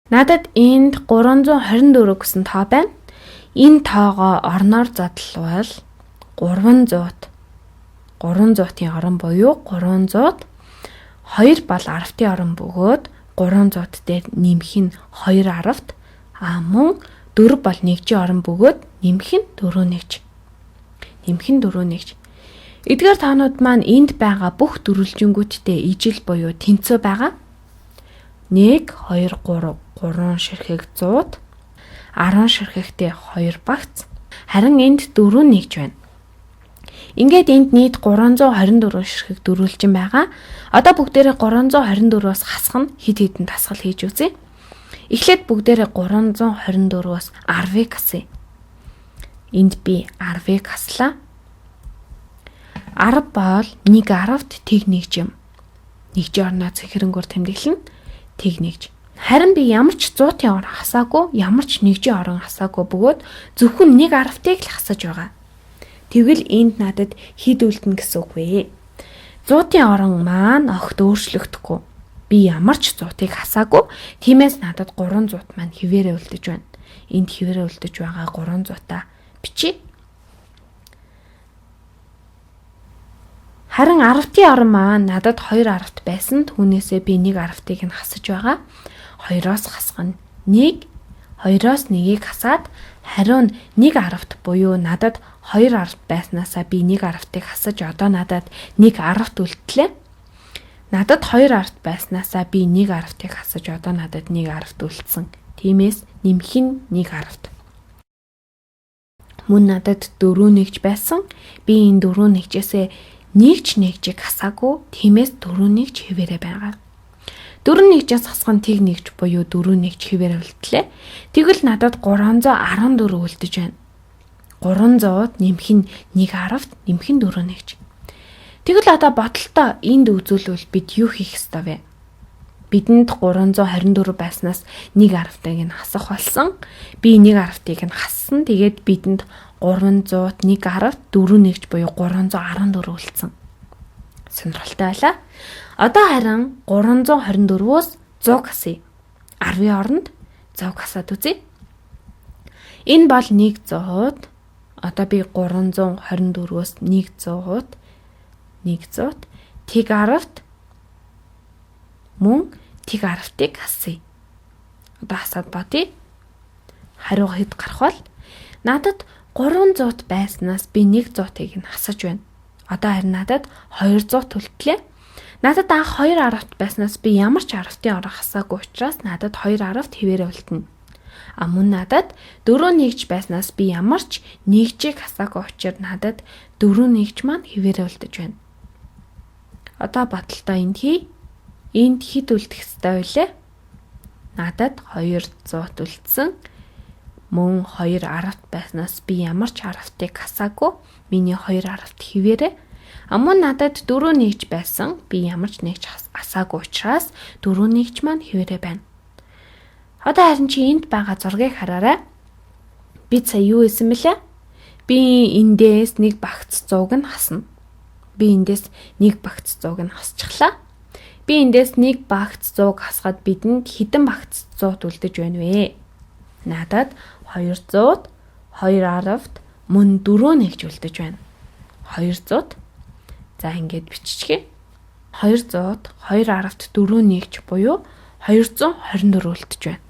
Надад энд 324 гэсэн тоо байна. Энэ тоогоо орноор задлавал 300-ийн орон буюу 300 2 бол арвтын орон бөгөөд 300 дээр нэмэх нь 2 арвт мөн 4 бол 1-ийн орон бөгөөд нэмэх нь 4-1. Эдгээр тоонууд маань энд байгаа бүх дөрвөлжингүүдтэй ижил буюу тэнцүү байгаа. 1 2 3 ширхэг 100 10 ширхэгтэй 2 багц. Харин энд 4 нэгж байна. Ингээд энд нийт 324 ширхэг дөрвөлжин байгаа. Одоо бүгдээрээ 324-өөс хасах нь хэд хэдэн дасгал хийж үзье. Эхлээд бүгдээрээ 324-өөс 10-ыг хасъя. Энд би 10-ыг хаслаа. 10 бол 1 10-т тэг нэгж юм. Нэгжийн орноо цэхэрэнгөөр тэмдэглэн тэг нэгж. Харин би ямар ч 100-ийн орон хасаагүй, ямар ч нэгжийн орон хасаагүй бөгөөд зөвхөн 1 10-ыг л хасаж байгаа. Тэгвэл энд надад хэд үлдэнэ гэсэн үг вэ? 100-ийн орон маань огт өөрчлөгдөхгүй. Би ямар ч 100-ыг хасаагүй, тиймээс надад 300 маань хിവэрэ үлдэж байна. Энд хിവэрэ үлдэж байгаа 300-аа бичиж. Харин 10-ийн орон маань надад 2 10-т байсан. Түүнээсээ би 1 10-ыг нь хасаж байгаа. 2-оос хасах нь 1, 2-оос 1-ийг хасаад хариу нь 1 10-т буюу надад 2 10-т байснаасаа би 1 10-ыг хасаж одоо надад 1 10-т үлдлээ. Надад 2 10-т байснаасаа би 1 10-ыг хасаж одоо надад 1 10-т үлдсэн. Тиймээс нэмэх нь 1 10-т. Мөн надад 4 нэгж байсан. Би энэ 4 нэгжээсээ нэгжийг хасаагүй. Тиймээс 4 нэгж хിവэрэ байгаа. 4 нэгжээс хасах нь тэг нэгж буюу 4 нэгж хിവэрэ үлдлээ. Тэгвэл надад 314 үлдэж байна. 300-д нэмэх нь 1 10-т нэмэх нь 4 нэгж. Тэгвэл одоо бодолтой энд үзүүлвэл бид юу хийх ёстой вэ? Бидэнд 324 байснаас 1 10-ыг нь хасах болсон. Би 1 10-ыг нь хассан. Тэгээд бидэнд 300-д 1 10-т 4 нэгж буюу 314 үлдсэн. Сонирхолтой байлаа. Одоо харин 324-өөс 100 хасъя. 10-ийн оронд 100 хасаад үзье. Энэ бол 100-д. Одоо би 324-өөс 100-д тэг 10-т мөн тэг 10-ыг хасъя. Одоо хасаад бодъё. Хариу хэд гарах бол? Надад 300-д байснаас би 100-ыг нь хасаж байна. Одоо харин надад 200 үлдлээ. Надад анх 2 10-т байснаас би ямар ч 10-ын орон хасаагүй учраас надад 2 10-т хിവэрэ үлдэнэ. Мөн надад 4 нэгж байснаас би ямар ч нэгжийг хасаагүй учраас надад 4 нэгж маань хിവэрэ үлдэж байна. Одоо бодолтой энд хий. Энд хэд үлдэх ёстой вэ? Надад 200 үлдсэн. Мөн 2 10-т байснаас би ямар ч 10-ыг хасаагүй. Миний 2 10-т хിവэрэ. Мөн надад 4 нэгж байсан. Би ямар ч нэгж хасаагүй учраас 4 нэгж маань хിവэрэ байна. Одоо харин чи энд байгаа зургийг хараарай. Би сая юу хийсэн бэлээ? Би эндээс 1 багц 100-г нь хасна. Би эндээс 1 багц 100-г нь хасчихлаа. Би эндээс 1 багц 100-г хасгаад бидэнд хэдэн багц 100-д үлдэж байна вэ? Надад 200-д 2 10-т мөн 4 нэгж үлдэж байна. 200-д. За ингээд биччихье. 200-д 2 10-т 4 нэгж буюу 224 үлдэж байна.